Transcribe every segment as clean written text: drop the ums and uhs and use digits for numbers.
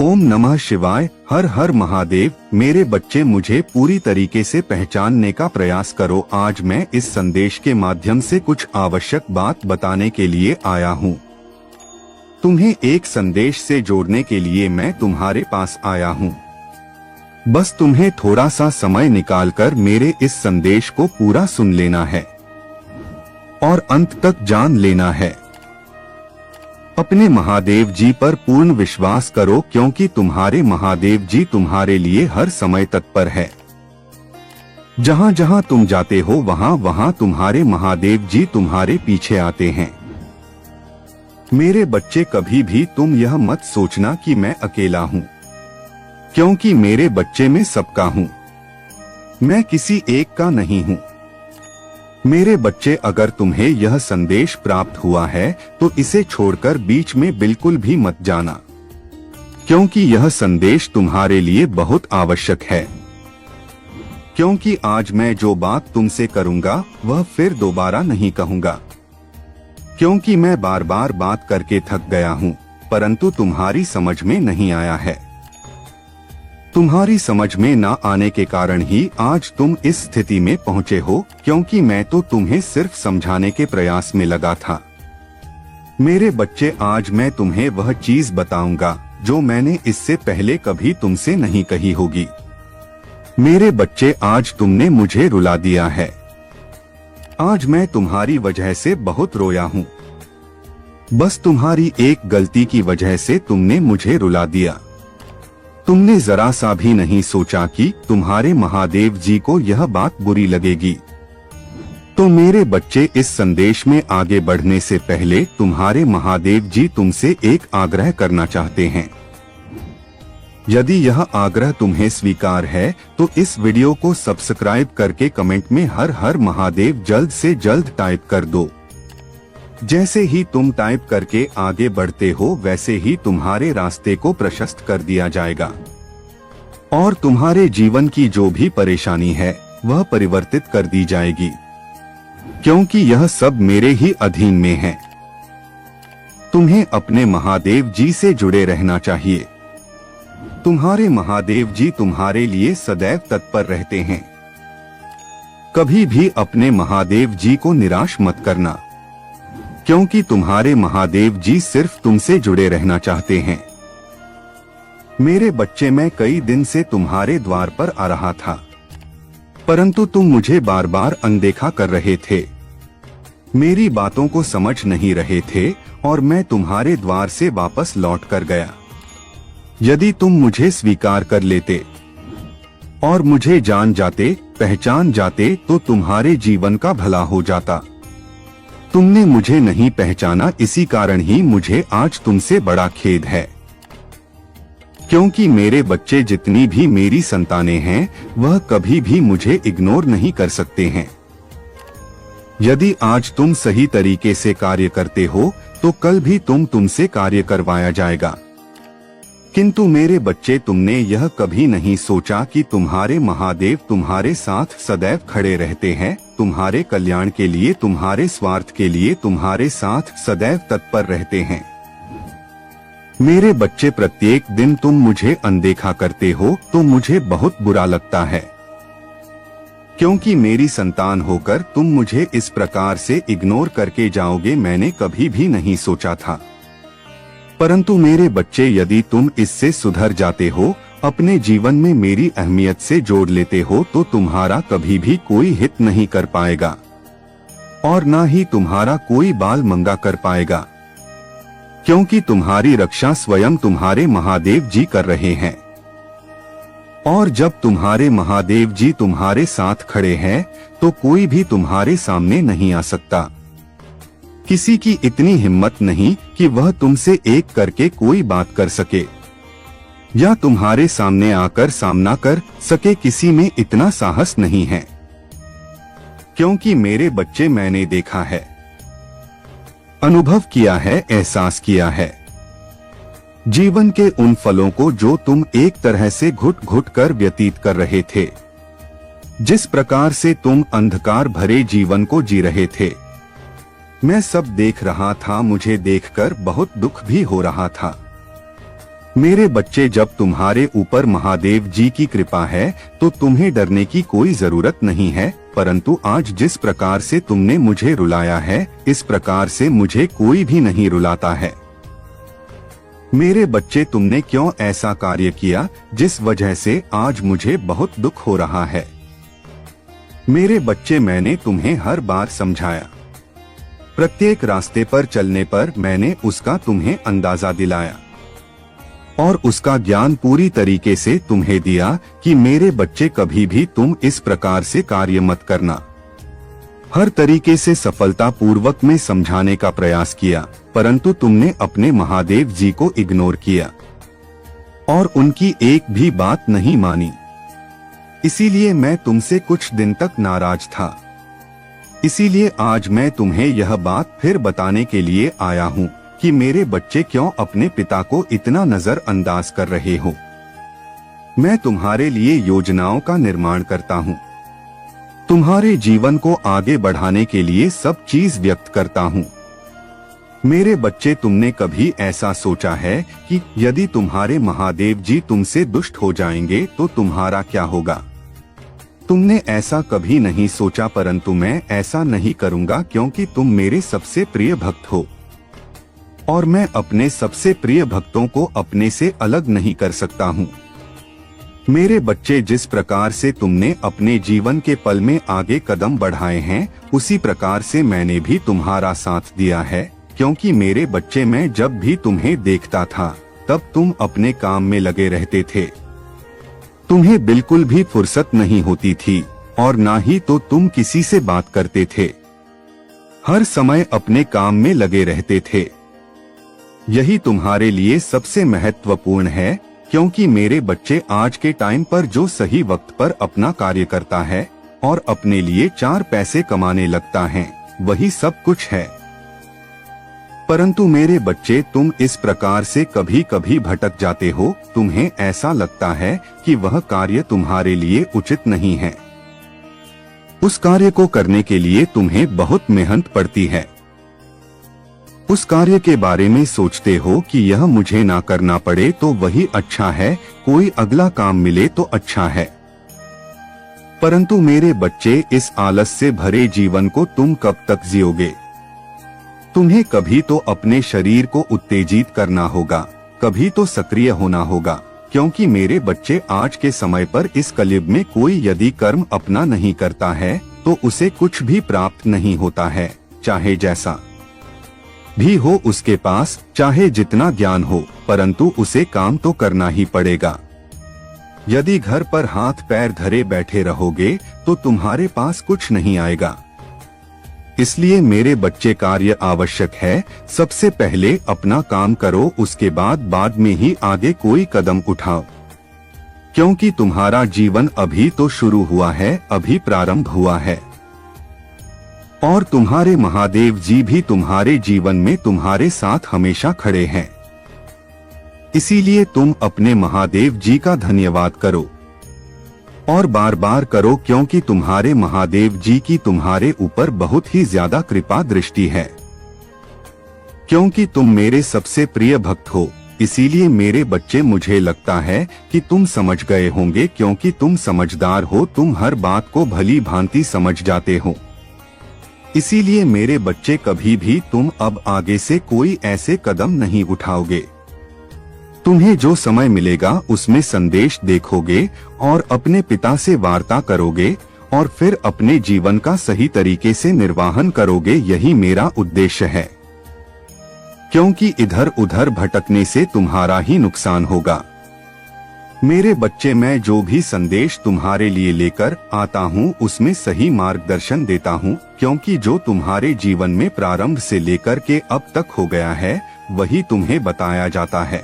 ओम नमः शिवाय। हर हर महादेव। मेरे बच्चे, मुझे पूरी तरीके से पहचानने का प्रयास करो। आज मैं इस संदेश के माध्यम से कुछ आवश्यक बात बताने के लिए आया हूँ। तुम्हें एक संदेश से जोड़ने के लिए मैं तुम्हारे पास आया हूँ। बस तुम्हें थोड़ा सा समय निकालकर मेरे इस संदेश को पूरा सुन लेना है और अंत तक जान लेना है। अपने महादेव जी पर पूर्ण विश्वास करो, क्योंकि तुम्हारे महादेव जी तुम्हारे लिए हर समय तत्पर है। जहां जहां तुम जाते हो वहां वहां तुम्हारे महादेव जी तुम्हारे पीछे आते हैं। मेरे बच्चे, कभी भी तुम यह मत सोचना कि मैं अकेला हूं, क्योंकि मेरे बच्चे में सबका हूं, मैं किसी एक का नहीं हूं। मेरे बच्चे, अगर तुम्हें यह संदेश प्राप्त हुआ है तो इसे छोड़कर बीच में बिल्कुल भी मत जाना, क्योंकि यह संदेश तुम्हारे लिए बहुत आवश्यक है। क्योंकि आज मैं जो बात तुमसे करूंगा वह फिर दोबारा नहीं कहूंगा, क्योंकि मैं बार बार बात करके थक गया हूं, परंतु तुम्हारी समझ में नहीं आया है। तुम्हारी समझ में ना आने के कारण ही आज तुम इस स्थिति में पहुंचे हो, क्योंकि मैं तो तुम्हें सिर्फ समझाने के प्रयास में लगा था। मेरे बच्चे, आज मैं तुम्हें वह चीज बताऊंगा जो मैंने इससे पहले कभी तुमसे नहीं कही होगी। मेरे बच्चे, आज तुमने मुझे रुला दिया है। आज मैं तुम्हारी वजह से बहुत रोया हूँ। बस तुम्हारी एक गलती की वजह से तुमने मुझे रुला दिया। तुमने जरा सा भी नहीं सोचा कि तुम्हारे महादेव जी को यह बात बुरी लगेगी। तो मेरे बच्चे, इस संदेश में आगे बढ़ने से पहले तुम्हारे महादेव जी तुमसे एक आग्रह करना चाहते हैं। यदि यह आग्रह तुम्हें स्वीकार है तो इस वीडियो को सब्सक्राइब करके कमेंट में हर हर महादेव जल्द से जल्द टाइप कर दो। जैसे ही तुम टाइप करके आगे बढ़ते हो वैसे ही तुम्हारे रास्ते को प्रशस्त कर दिया जाएगा और तुम्हारे जीवन की जो भी परेशानी है वह परिवर्तित कर दी जाएगी, क्योंकि यह सब मेरे ही अधीन में है। तुम्हें अपने महादेव जी से जुड़े रहना चाहिए। तुम्हारे महादेव जी तुम्हारे लिए सदैव तत्पर रहते हैं। कभी भी अपने महादेव जी को निराश मत करना, क्योंकि तुम्हारे महादेव जी सिर्फ तुमसे जुड़े रहना चाहते हैं। मेरे बच्चे, मैं कई दिन से तुम्हारे द्वार पर आ रहा था, परंतु तुम मुझे बार बार अनदेखा कर रहे थे, मेरी बातों को समझ नहीं रहे थे और मैं तुम्हारे द्वार से वापस लौट कर गया। यदि तुम मुझे स्वीकार कर लेते और मुझे जान जाते, पहचान जाते, तो तुम्हारे जीवन का भला हो जाता। तुमने मुझे नहीं पहचाना, इसी कारण ही मुझे आज तुमसे बड़ा खेद है। क्योंकि मेरे बच्चे, जितनी भी मेरी संतानें हैं वह कभी भी मुझे इग्नोर नहीं कर सकते हैं। यदि आज तुम सही तरीके से कार्य करते हो तो कल भी तुमसे कार्य करवाया जाएगा। किंतु मेरे बच्चे, तुमने यह कभी नहीं सोचा कि तुम्हारे महादेव तुम्हारे साथ सदैव खड़े रहते हैं, तुम्हारे कल्याण के लिए, तुम्हारे स्वार्थ के लिए तुम्हारे साथ सदैव तत्पर रहते हैं। मेरे बच्चे, प्रत्येक दिन तुम मुझे अनदेखा करते हो तो मुझे बहुत बुरा लगता है, क्योंकि मेरी संतान होकर तुम मुझे इस प्रकार से इग्नोर करके जाओगे मैंने कभी भी नहीं सोचा था। परंतु मेरे बच्चे, यदि तुम इससे सुधर जाते हो, अपने जीवन में मेरी अहमियत से जोड़ लेते हो, तो तुम्हारा कभी भी कोई हित नहीं कर पाएगा और ना ही तुम्हारा कोई बाल मंगा कर पाएगा, क्योंकि तुम्हारी रक्षा स्वयं तुम्हारे महादेव जी कर रहे हैं। और जब तुम्हारे महादेव जी तुम्हारे साथ खड़े हैं तो कोई भी तुम्हारे सामने नहीं आ सकता। किसी की इतनी हिम्मत नहीं कि वह तुमसे एक करके कोई बात कर सके या तुम्हारे सामने आकर सामना कर सके, किसी में इतना साहस नहीं है। क्योंकि मेरे बच्चे, मैंने देखा है, अनुभव किया है, एहसास किया है जीवन के उन फलों को जो तुम एक तरह से घुट घुट कर व्यतीत कर रहे थे। जिस प्रकार से तुम अंधकार भरे जीवन को जी रहे थे, मैं सब देख रहा था। मुझे देखकर बहुत दुख भी हो रहा था। मेरे बच्चे, जब तुम्हारे ऊपर महादेव जी की कृपा है तो तुम्हें डरने की कोई जरूरत नहीं है, परंतु आज जिस प्रकार से तुमने मुझे रुलाया है, इस प्रकार से मुझे कोई भी नहीं रुलाता है। मेरे बच्चे, तुमने क्यों ऐसा कार्य किया जिस वजह से आज मुझे बहुत दुख हो रहा है? मेरे बच्चे, मैंने तुम्हें हर बार समझाया, प्रत्येक रास्ते पर चलने पर मैंने उसका तुम्हें अंदाजा दिलाया और उसका ज्ञान पूरी तरीके से तुम्हें दिया कि मेरे बच्चे, कभी भी तुम इस प्रकार से कार्य मत करना। हर तरीके से सफलता पूर्वक में समझाने का प्रयास किया, परंतु तुमने अपने महादेव जी को इग्नोर किया और उनकी एक भी बात नहीं मानी। इसीलिए मैं तुमसे कुछ दिन तक नाराज था। इसीलिए आज मैं तुम्हें यह बात फिर बताने के लिए आया हूँ कि मेरे बच्चे, क्यों अपने पिता को इतना नजरअंदाज कर रहे हो। मैं तुम्हारे लिए योजनाओं का निर्माण करता हूँ, तुम्हारे जीवन को आगे बढ़ाने के लिए सब चीज व्यक्त करता हूँ। मेरे बच्चे, तुमने कभी ऐसा सोचा है कि यदि तुम्हारे महादेव जी तुमसे दुष्ट हो जाएंगे तो तुम्हारा क्या होगा? तुमने ऐसा कभी नहीं सोचा, परंतु मैं ऐसा नहीं करूंगा क्योंकि तुम मेरे सबसे प्रिय भक्त हो और मैं अपने सबसे प्रिय भक्तों को अपने से अलग नहीं कर सकता हूँ। मेरे बच्चे, जिस प्रकार से तुमने अपने जीवन के पल में आगे कदम बढ़ाए हैं, उसी प्रकार से मैंने भी तुम्हारा साथ दिया है, क्योंकि मेरे बच्चे, मैं जब भी तुम्हें देखता था तब तुम अपने काम में लगे रहते थे। तुम्हें बिल्कुल भी फुर्सत नहीं होती थी और ना ही तो तुम किसी से बात करते थे, हर समय अपने काम में लगे रहते थे। यही तुम्हारे लिए सबसे महत्वपूर्ण है, क्योंकि मेरे बच्चे, आज के टाइम पर जो सही वक्त पर अपना कार्य करता है और अपने लिए 4 पैसे कमाने लगता है, वही सब कुछ है। परंतु मेरे बच्चे, तुम इस प्रकार से कभी कभी भटक जाते हो। तुम्हें ऐसा लगता है कि वह कार्य तुम्हारे लिए उचित नहीं है। उस कार्य को करने के लिए तुम्हें बहुत मेहनत पड़ती है। उस कार्य के बारे में सोचते हो कि यह मुझे ना करना पड़े तो वही अच्छा है, कोई अगला काम मिले तो अच्छा है। परंतु मेरे बच्चे, इस आलस से भरे जीवन को तुम कब तक जियोगे? तुम्हें कभी तो अपने शरीर को उत्तेजित करना होगा, कभी तो सक्रिय होना होगा, क्योंकि मेरे बच्चे, आज के समय पर इस कलयुग में कोई यदि कर्म अपना नहीं करता है तो उसे कुछ भी प्राप्त नहीं होता है, चाहे जैसा भी हो उसके पास, चाहे जितना ज्ञान हो, परंतु उसे काम तो करना ही पड़ेगा। यदि घर पर हाथ पैर धरे बैठे रहोगे तो तुम्हारे पास कुछ नहीं आएगा। इसलिए मेरे बच्चे, कार्य आवश्यक है। सबसे पहले अपना काम करो, उसके बाद में ही आगे कोई कदम उठाओ, क्योंकि तुम्हारा जीवन अभी तो शुरू हुआ है, अभी प्रारंभ हुआ है और तुम्हारे महादेव जी भी तुम्हारे जीवन में तुम्हारे साथ हमेशा खड़े हैं। इसीलिए तुम अपने महादेव जी का धन्यवाद करो और बार बार करो, क्योंकि तुम्हारे महादेव जी की तुम्हारे ऊपर बहुत ही ज्यादा कृपा दृष्टि है। क्योंकि तुम मेरे सबसे प्रिय भक्त हो, इसीलिए मेरे बच्चे, मुझे लगता है कि तुम समझ गए होंगे, क्योंकि तुम समझदार हो, तुम हर बात को भली भांति समझ जाते हो। इसीलिए मेरे बच्चे, कभी भी तुम अब आगे से कोई ऐसे कदम नहीं उठाओगे। तुम्हें जो समय मिलेगा उसमें संदेश देखोगे और अपने पिता से वार्ता करोगे और फिर अपने जीवन का सही तरीके से निर्वाहन करोगे। यही मेरा उद्देश्य है, क्योंकि इधर उधर भटकने से तुम्हारा ही नुकसान होगा। मेरे बच्चे, मैं जो भी संदेश तुम्हारे लिए लेकर आता हूँ उसमें सही मार्गदर्शन देता हूँ, क्योंकि जो तुम्हारे जीवन में प्रारंभ से लेकर के अब तक हो गया है वही तुम्हें बताया जाता है,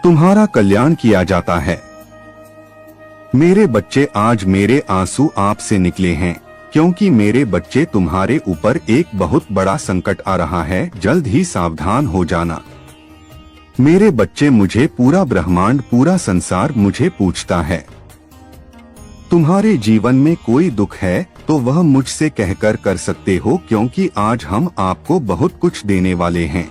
तुम्हारा कल्याण किया जाता है। मेरे बच्चे, आज मेरे आंसू आपसे निकले हैं, क्योंकि मेरे बच्चे, तुम्हारे ऊपर एक बहुत बड़ा संकट आ रहा है, जल्द ही सावधान हो जाना। मेरे बच्चे, मुझे पूरा ब्रह्मांड, पूरा संसार मुझे पूछता है, तुम्हारे जीवन में कोई दुख है तो वह मुझसे कहकर कर सकते हो, क्योंकि आज हम आपको बहुत कुछ देने वाले हैं।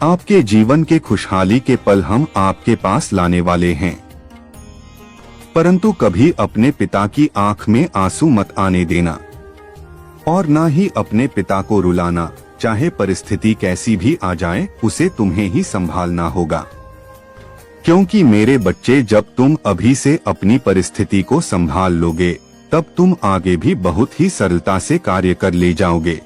आपके जीवन के खुशहाली के पल हम आपके पास लाने वाले हैं, परंतु कभी अपने पिता की आंख में आंसू मत आने देना और ना ही अपने पिता को रुलाना। चाहे परिस्थिति कैसी भी आ जाए, उसे तुम्हें ही संभालना होगा, क्योंकि मेरे बच्चे जब तुम अभी से अपनी परिस्थिति को संभाल लोगे, तब तुम आगे भी बहुत ही सरलता से कार्य कर ले जाओगे।